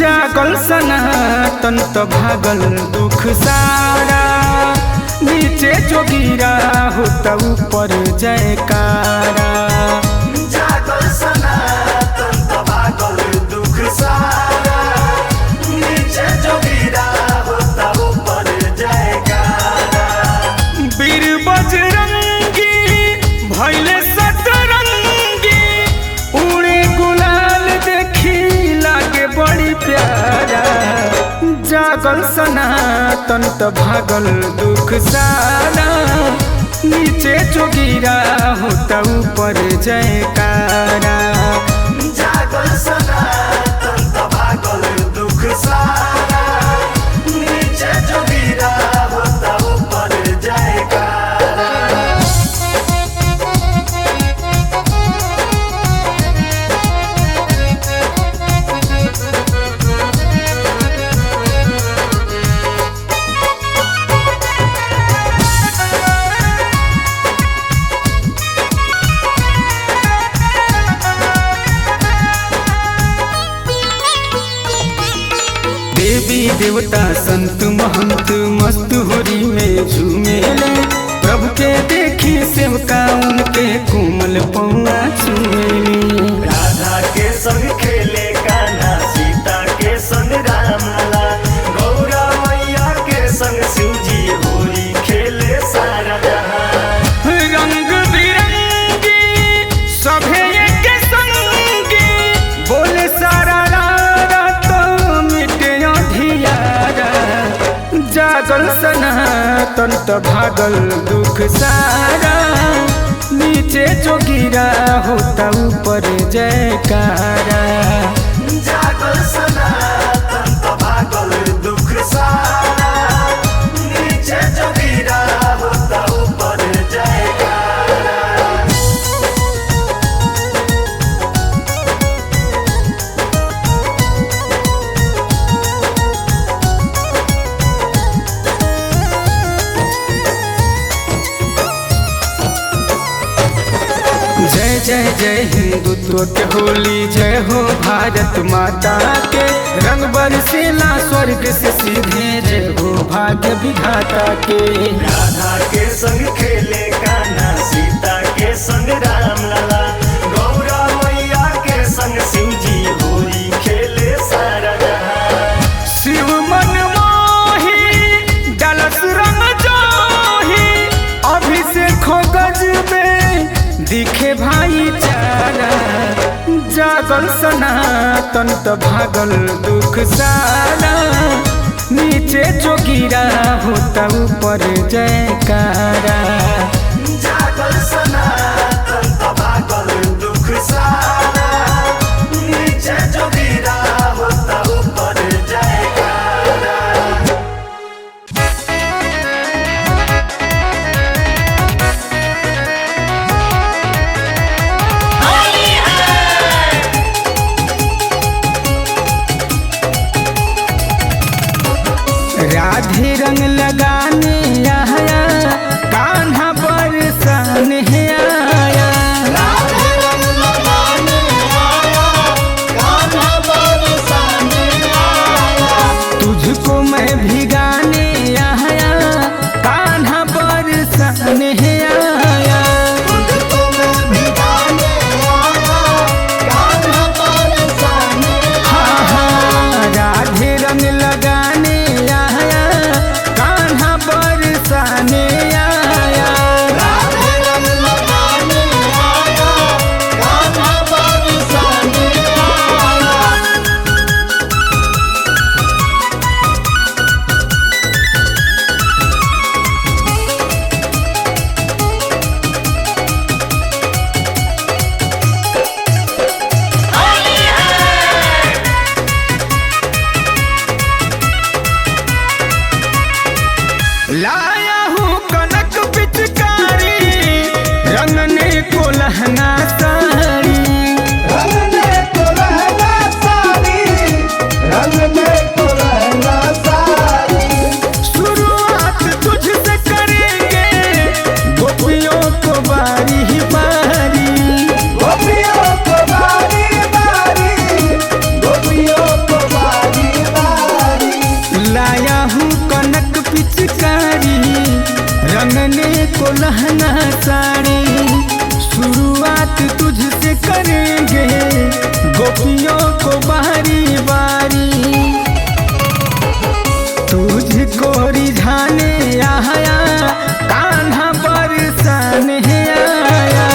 जागल सनातन तो भागल दुख सारा, नीचे जोगिरा होता ऊपर जयकारा। जागल सनातन तो भागल दुख सारा, नीचे जोगिरा होता ऊपर जयकारा। वीर बजरंगी भैले सतरंगी, उड़े गुलाल देखी लागे बड़ी प्यारा। जागल सनातन तो भागल दुख सारा, नीचे जोगिरा होता ऊपर जयकारा। जागल सनातन तो भागल दुख सारा, नीचे जोगिरा होता ऊपर जयकारा। देवी देवता संत महंत मस्त होरी में झूमेले, प्रभु के देखी सेवका उनके कोमल पौआ छुएली। राधा के संग खेले कान्हा, सीता के संग राम लला, गौरा मैया के संग शिवजी होली खेले सारा जहां। रंग बिरंगी सभे एक संगी, बोले सारा रारा तो मिटे अधियारा। जागल सनातन तो भागल दुख सारा, नीचे जोगिरा होता ऊपर जयकारा। जागल सनातन तो भागल दुख सारा, नीचे जोगिरा होता ऊपर जयकारा। जय जय जय हिंदुत्व के होली, जय हो भारत माता के। रंग बरसेला स्वर्ग से सीधे, जय हो भाग्य विधाता के। राधा के संग खेले कान्हा, सीता के संग राम लला, गौरा मैया के संग शिवजी होली खेले सारा जहां। शिव मन मोही डलस रंग जोही, अभिषेक हो गजबे दिखे भाईचारा। जागल सनातन तो भागल दुख सारा, नीचे जोगिरा होता ऊपर जयकारा। जागल सनातन तो भागल दुख सारा, नीचे जोगिरा होता ऊपर जयकारा। राधे रंग लगाने आया, कान्हा बरसाने आया। राधे रंग लगाने आया, कान्हा बरसाने आया। तुझको मैं भिगाने आया, कान्हा बरसाने आया। तुझको मैं भिगाने आया, कान्हा बरसाने हाँ हाँ, राधे रंग लगाने आया, कान्हा बरसाने आया। राधे रंग लगाने आया, कान्हा बरसाने आया। लाया हूँ कनक पिचकारी, रंगने को लहंगा साड़ी। रंगने को लहंगा साड़ी, रंगने को लहंगा साड़ी। शुरुआत तुझसे करेंगे, गोपियों को बारी ही बारी। गोपियों को बारी बारी, गोपियों को बारी को लहंगा साड़ी शुरुआत तुझसे करेंगे गोपियों को बारी बारी तुझको रिझाने आया कान्हा बरसाने आया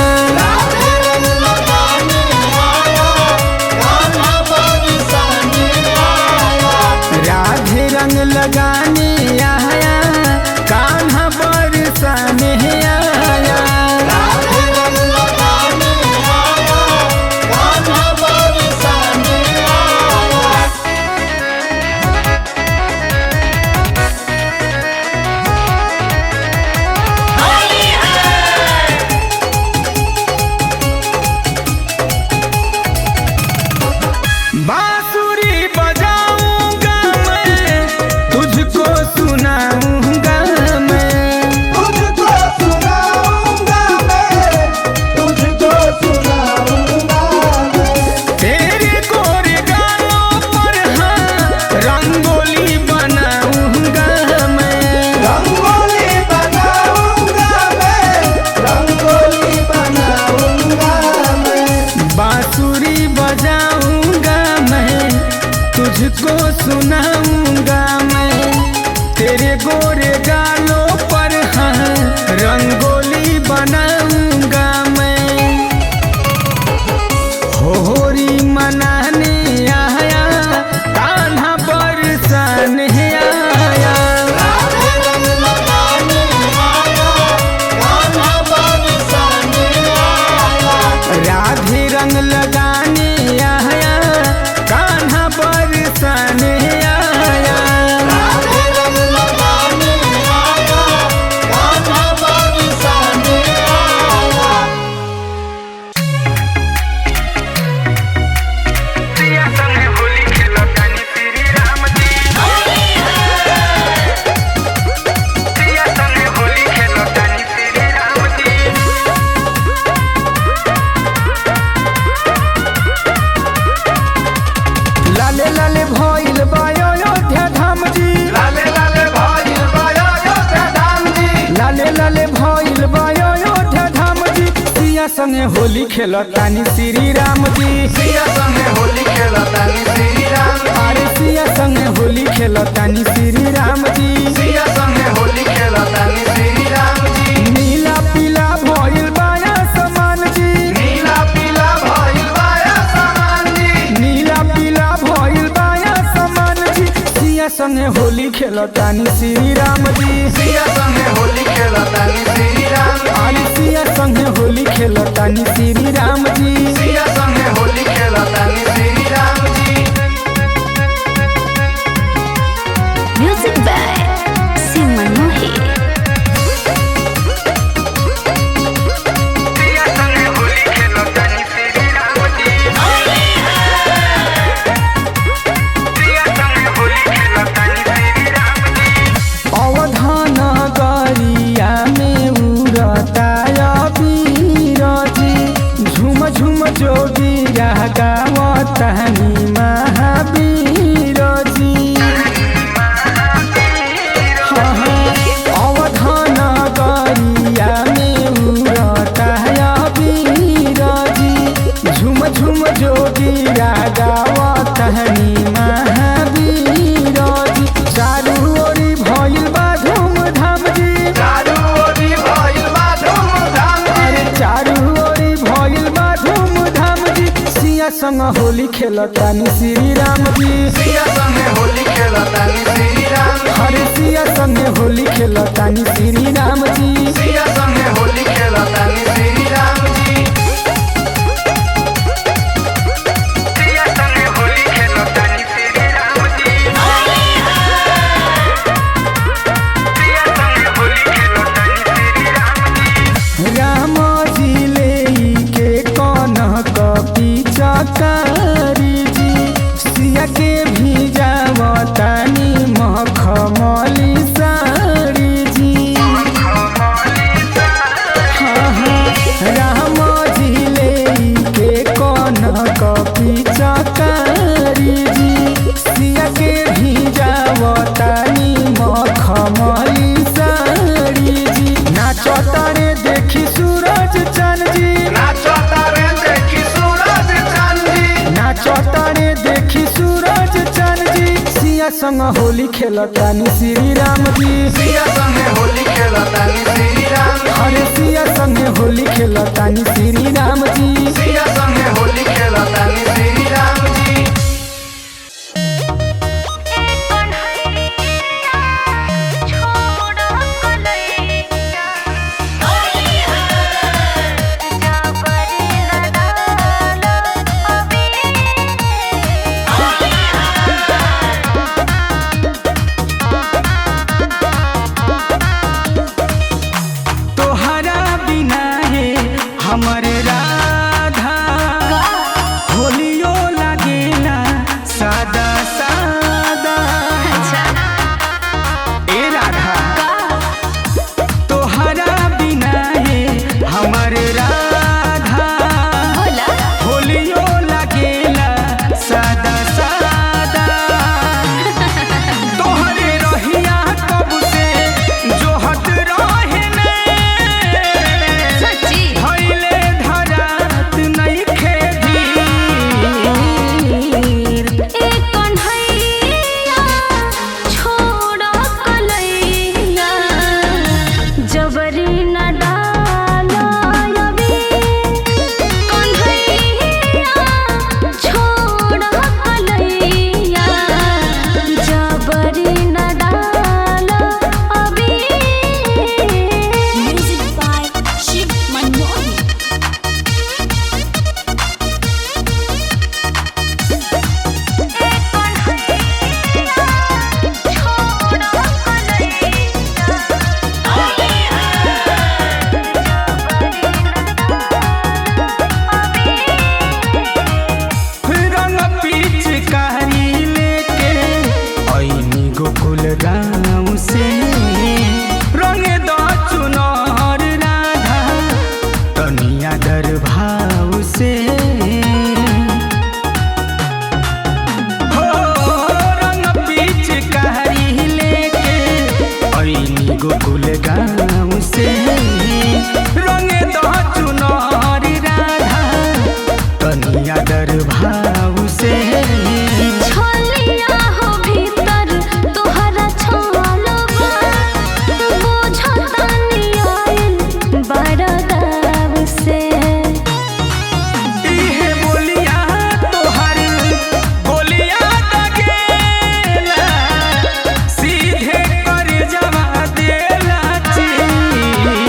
राधे रंग लगाने आया कान्हा बरसाने आया बांसुरी बजाऊंगा मैं तुझको सुनाऊंगा मैं तुझको सुनाऊंगा मैं तुझको सुनाऊंगा मैं तेरे गोरे गालों पर हाँ रंगोली बनाऊंगा मैं रंगोली बनाऊंगा मैं रंगोली बनाऊंगा मैं बांसुरी बजाऊंगा मैं तुझको सुनाऊंगा मैं तेरे गोरे गालों पर हाँ रंगोली बनाऊंगा मैं होरी मनाने आया कान्हा बरसाने आया राधे रंग लगाने आया कान्हा बरसाने आया राधे रंग लगाने आया कान्हा बरसाने आया राधे रंग लगाने आया कान्हा बरसाने आया सिया संगे होली खेलो तानी श्री राम जी सिया संगे होली खेलो तानी श्री राम जी लाले लाले भइल बा अयोध्या धाम जी लाले लाले भइल बा अयोध्या धाम जी लाले लाले भइल बा अयोध्या धाम जी सिया संगे होली खेलो तानी श्री राम जी सिया संगे होली खेलतानी श्री राम अरे सिया संगे होली खेलो तानी श्री राम जी सिया संगे होली खेलतानी श्री राम जी नीला पीला भइल बाया समान जी नीला पीला भइल बा आसमान जी नीला पीला भइल बाया समान जी सिया संगे होली खेलो तानी श्री राम जी सिया संगे होली खेलतानी श्री राम अरे सिया संगे होली खेलो तानी श्री राम जी सिया संगे Holi खेलतानी Shri Ram ji Music by Simon Mohi. सिया संगे होली खेलो तानी श्री राम जी सिया संगे होली खेलो तानी श्री राम जी अवधान गरिया में उड़ता अबीर जी झुम झुम जोगिया गावतानी महावीर जी अवधान गरिया में उड़ता अबीर जी झुम झुम जोगिया गावतानी महावीर जी चारू ओरी भइल बा धूमधाम जी चारू ओरी भइल बा धूमधाम अरे चारू ओरी भइल बा धूमधाम जी सिया संग होली खेलो तानी श्री राम जी सिया संगे होली खेलतानी श्री राम अरे सिया संगे होली खेलो तानी श्री राम जी सिया संगे होली खेलतानी श्री राम जी सिया संगे होली खेलो तानी श्री राम जी सिया संगे होली खेलो तानी श्री राम जी राम जी ले के कौन कपी चकारी जी सिया के भिजावतानी मखमली साड़ी जी हाँ हाँ राम जी ले के कौन कपी चकारी जी सिया के भिजावतानी मखमली साड़ी जी नाचत संग होली खेलतानी श्री राम जी। सिया संगे होली खेलतानी श्री राम जी। अरे सिया संगे होली खेलतानी श्री राम जी। सिया संगे होली खेलतानी श्री राम जी। तोहरा बिना है हमरे राधा, होलियो लागेला सादा सादा। ए राधा तोहरा बिना है हमरे राधा, होलियो लागेला सादा सादा। तोहरे रहिया कब से जोहत रहे ने, भइले धरात नइखे धीर। जबरी न डालो अभी कन्हैया, छोड़ कलैया। जबरी न डालो अभी। Music by Shiv मनमोही। रंग पिचकारी लेके आईनी गोकुल गाँव से, रंगे द चुनर राधा तनिया दर भाव से। हो रंग पिचकारी लेके आईनी गोकुल गाँव से, रंगे द चुनर राधा तनिया दर भाव से। छलिया हो भीतर तोहरा छलवा, बुझतानी आइल बरदाव से। इहे बोलिया तोहर बोलिया दगेला, सीधे कर जवा देला चीर।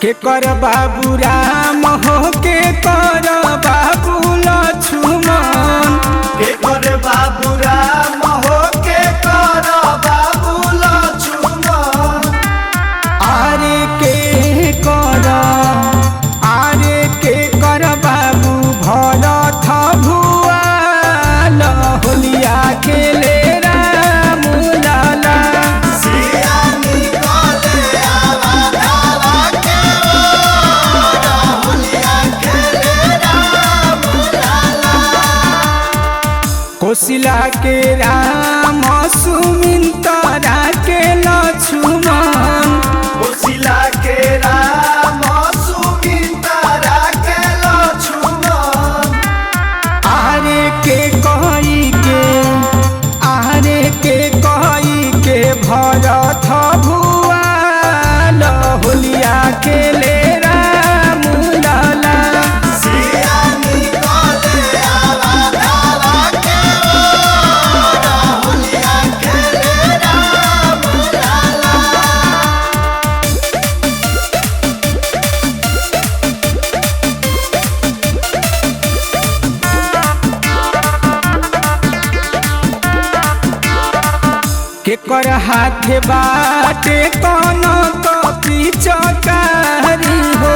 के कर बाबू राम हो के कर बाबू लक्ष्मण के कर बाबू राम हो के कर बाबू लक्ष्मण आरे के कर बाबू भरत भुआल होलिया खेले राम लाला सिया निकले आवा धावा के होलिया खेले राम लाला कोशिला के राम सुमिंतरा के लक्ष्मण कोशिला के राम सुमिंतरा के लक्ष्मण आरे के कही के भरत भुआल होलिया खेले राम लाला सिया निकले आवा धावा के होलिया खेले राम लाला के कर हाथ बाटे कौन तो पिचकारी हो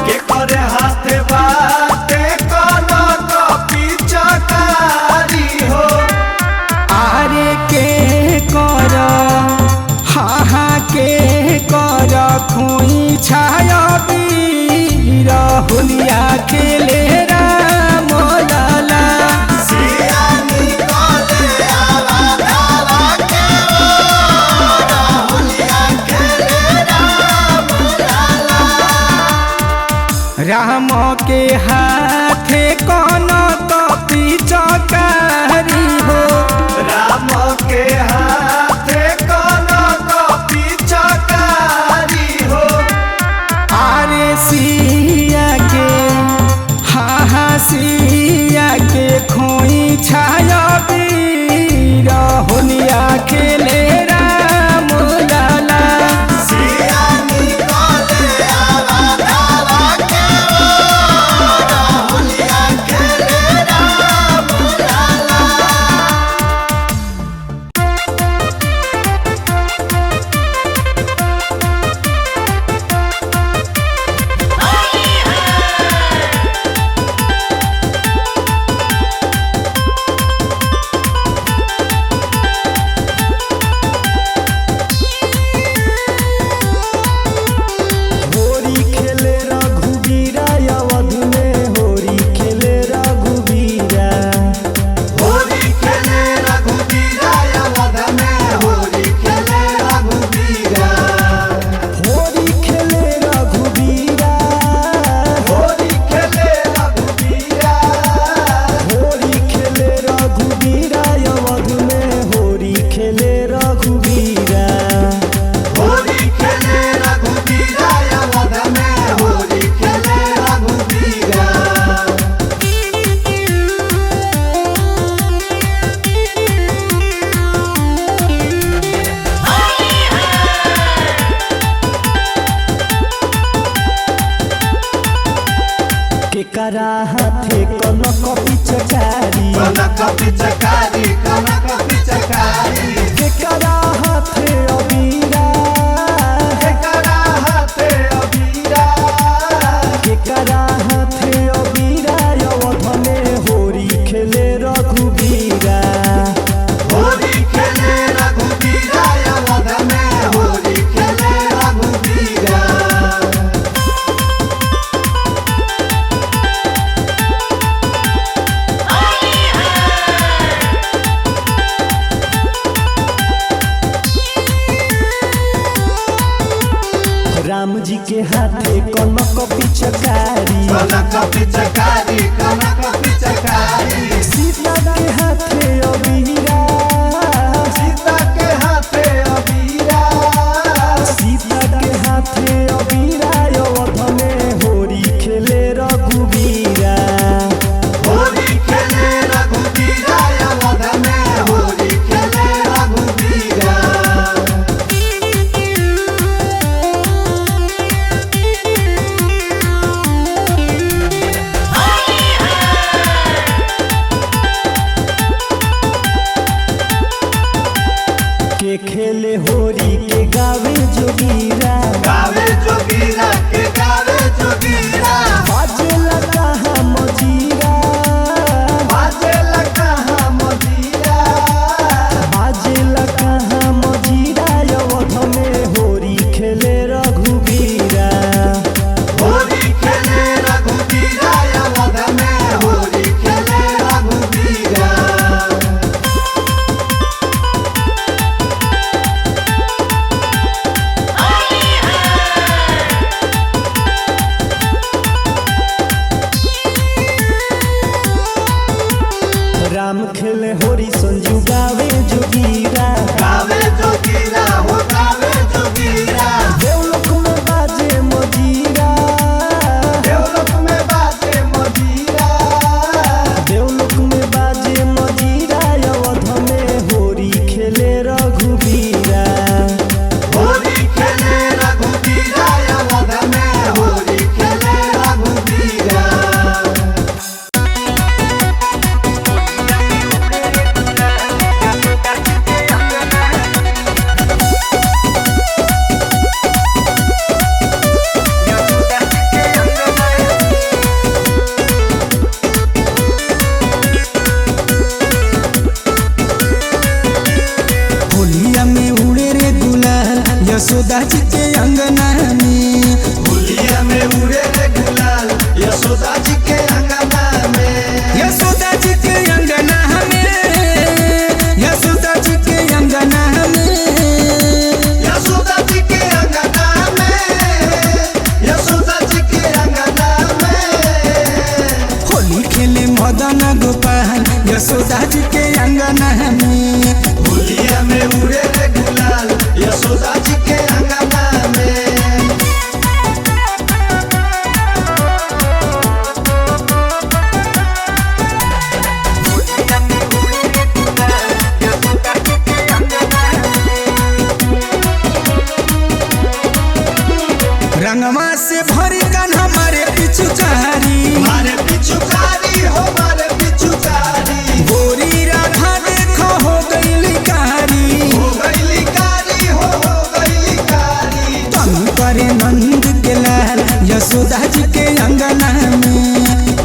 के कर हाथ बाटे कोनो तो पिचकारी हो आरे के कर हाँ के कर खोई छाया वीर होलिया खेले राम लाला सिया निकले आवा धावा के होलिया खेले राम लाला राम के हाथे कौन तो पिचकारी हो राम के हाथे कोनो तो पिचकारी हो आरे सिया के खोई छाया वीर होलिया खेले राम लाला सिया निकले आवा धावा के होलिया खेले राम लाला होरी खेले रघुबीरा अवध में होरी खेले रघुबीरा होली खेले रघुबीरा अवध में होली खेले रघुबीरा होरी खेले रघुबीरा होली खेले रघुबीरा होरी खेले रघुबीरा अवध में होरी खेले रघुबीरा होली खेले रघुबीरा अवध में होली खेले रघुबीरा के करा हाथे कनक पिचकारी कनक पिचकारी कनक पिचकारी के करा हाथे अबीरा के करा हाथे अबीरा के करा हाथे अबीरा अवध में होरी खेले रघुबीरा होली खेले रघुबीरा अवध में होली खेले रघुबीरा राम जी के हाथे कनक पिचकारी कनक पिचकारी कनक पिचकारी सीता के हाथे अबीरा सीता के हाथे अबीरा सीता के हाथे अबीरा अवध में होरी खेले रघुबीरा होली खेले रघुबीरा अवध में होली खेले रघुबीरा यशोदा जी के अंगना में। होलिया में उड़े रे गुलाल यशोदा जी के अंगना में। यशोदा जी के अंगना में, यशोदा जी के अंगना में, यशोदा जी के अंगना में, यशोदा जी के अंगना में। होली खेले मदन गोपाल यशोदा जी के अंगना में। होलिया में उड़े रे गुलाल यशोदा जी के अंगना में। रंगवा से भरी कान हमारे पिछुकारी, मारे पिछुकारी हो मारे पिछुकारी। गोरी राधा देखो हो गई कारी, हो गई कारी हो गई कारी। तनु करे नंद के लाल यशोदा जी के अंगना में।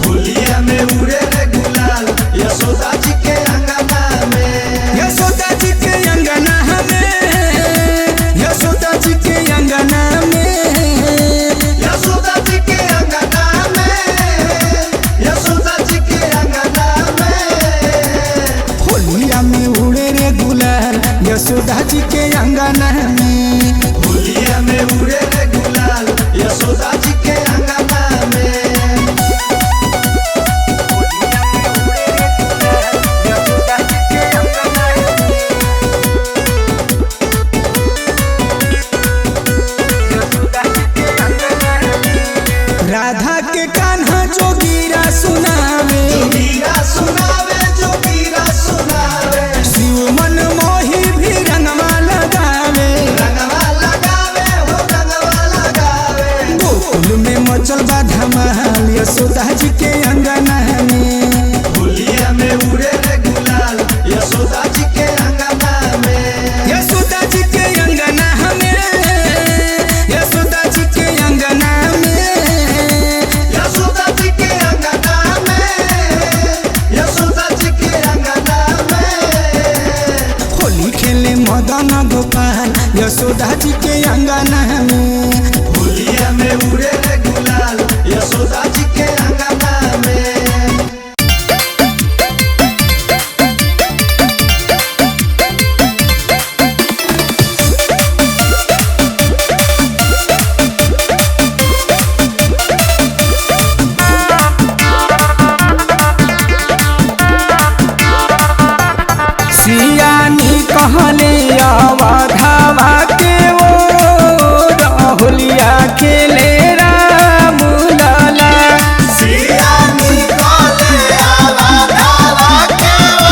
होलिया में उड़े रे गुलाल यशोदा जी के अंगना में। यशोदा जी के अंगना में, यशोदा जी के अंगना में, यशोदा जी के अंगना में, यशोदा जी के अंगना में। होलिया में उड़े रे गुलाल यशोदा जी के अंगना में। होलिया में उड़े रे गुलाल यशोदा जी के अंगना में। राधा के कान्हा जोगीरा सुनावे, जोगीरा सुनावे जोगीरा सुनावे। शिव मन मोही भी रंगवा लगावे। रंगवा लगावे हो रंगवा लगावे। गोकुल में मचल बा धमाल यशोदा जी के अंगना में। होलिया में उड़े रे गुलाल यशोदा जी के अंगना में। यशोदा जी के अंगना में, यशोदा जी के अंगना में, यशोदा जी के अंगना में, यशोदा जी के अंगना में। होली खेले मदन गोपाल यशोदा जी के अंगना में। होलिया में उड़े रे गुलाल यशोदा जी के अंगना में। सियानी कहले अवधावा के वो होलिया खेले राम लाला। सियानी कहले अवधावा के वो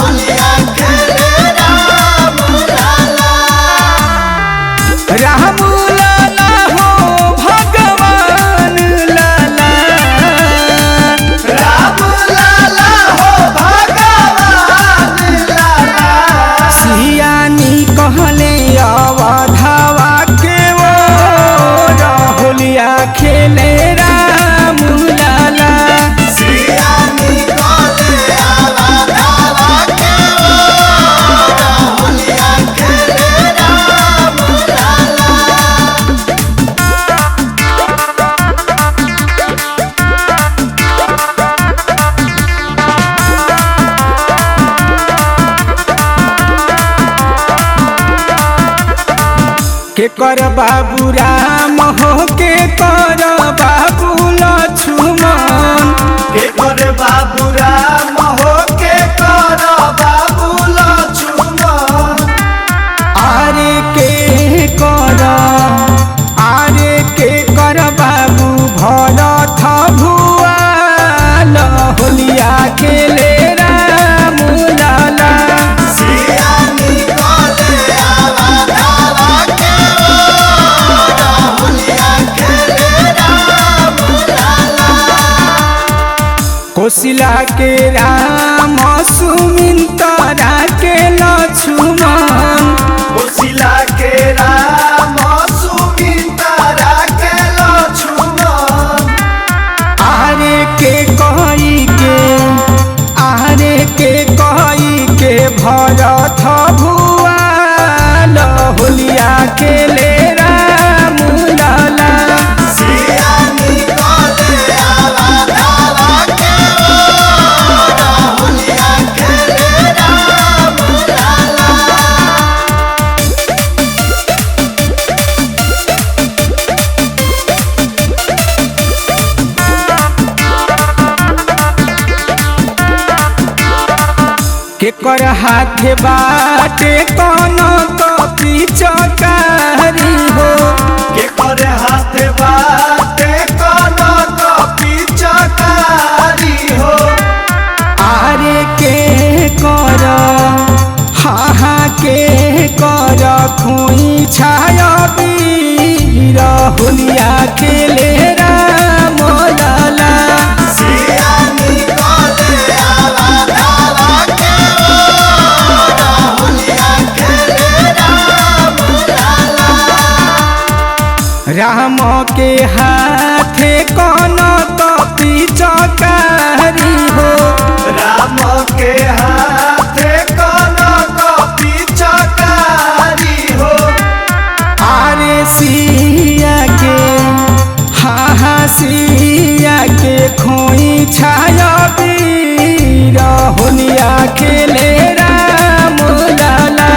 होलिया खेले राम लाला। राम लाला हो भगवान लाला, राम लाला हो भगवान लाला। सियानी कहले अवधावा के वो होलिया खेले राम लाला। सियानी कहले अवधावा के वो होलिया खेले राम लाला। के कर बाबू राम हो के कर बाबू लक्ष्मण। के कर बाबू राम हो के कर बाबू लक्ष्मण। आरे के कर, आरे के कर बाबू भरत भुआल होलिया खेले राम लाला। सियानी कहले अवधावा के वो होलिया खेले राम लाला। कोशिला के राम सुमिंतरा के लक्ष्मण। कोशिला के राम सुमिंतरा के लक्ष्मण। आरे के कही के, आरे के कही के भरत भुआल होलिया कर हाथ बाटे कोनो कॉपी चकारी हो के कर हाथ बाटे कोनो कॉपी चकारी हो आरे के कर हाँ के कर खोई छाया बीर होलिया खेले राम लाला राम के हाथे कोनो कॉपी चकारी हो राम के हाथे कोनो कॉपी चकारी हो आरे सिया के हाँ सिया के खोई छाया बीर होलिया खेले राम लाला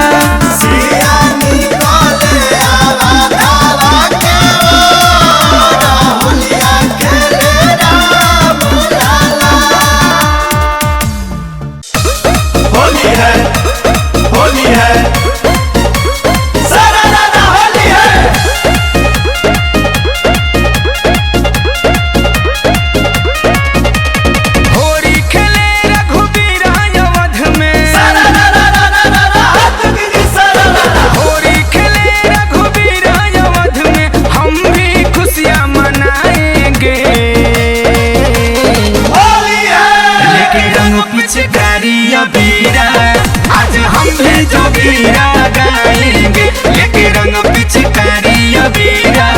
होली है सारा राना होली है होली खेले रघुबीर अवध में सारा राना हाथ गिरी सारा राना होली खेले रघुबीर अवध में हम भी खुशियाँ मनाएंगे होली है लेके रंग पिचकारी अबीरा आज हम भी जोगीरा गाएंगे लेके रंग पिचकारी अबीरा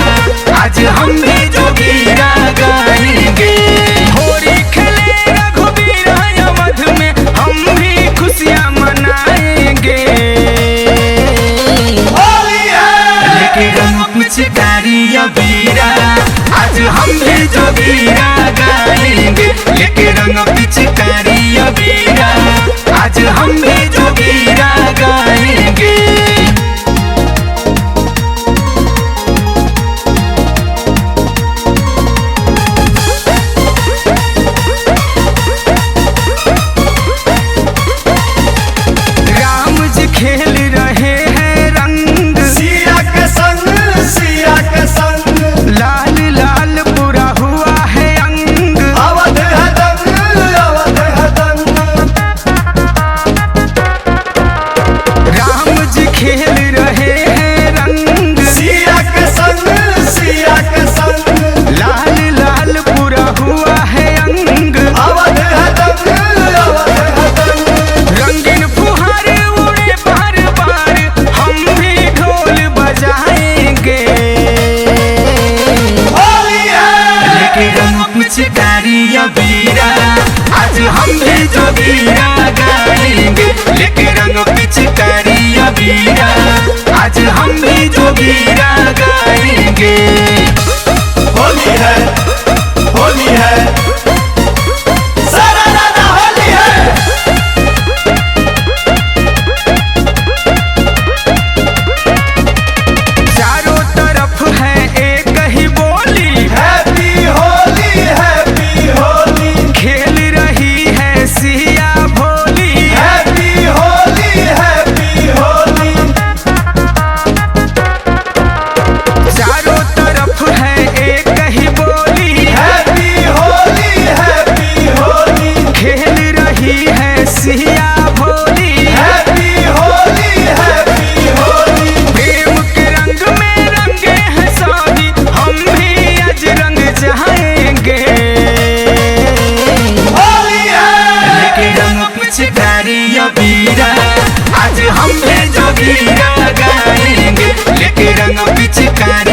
आज हम भी जोगीरा गाएंगे होली खेले रघुबीर अवध में हम भी खुशियाँ मनाएंगे होली है लेके रंग पिचकारी अबीरा आज हम भी जोगीरा गाएंगे लेके रंग पिचकारी अबीरा आज हम भी जोगीरा गाएंगे राम जी खेल रहे हैं रंग सिया के संग लाल लाल पूरा हुआ है अंग अवध है दंग राम जी खेल रहे हैं रंग सिया के संग लाल लाल पूरा हुआ है अंग अवध है दंग रंगीन फुहारे उड़े बार बार हम भी ढोल बजाएंगे होली है लेके रंग पिचकारी अबीरा आज हम भी जोगीरा गाएंगे लेके रंग पिचकारी अबीरा आज हम भी जोगीरा गाएंगे होली है सारा राना होली है चारों तरफ है एक ही बोली हैप्पी होली खेल रही है सिया भोली हैप्पी होली चारों तरफ है एक ही बोली हैप्पी होली खेल रही है सिया भोली हैप्पी होली प्रेम के रंग में रंगे हैं सभी हम भी आज रंग चाहेंगे होली है लेके रंग पिचकारी अबीरा आज हम भी जोगीरा गाएंगे लेके रंग पिचकारी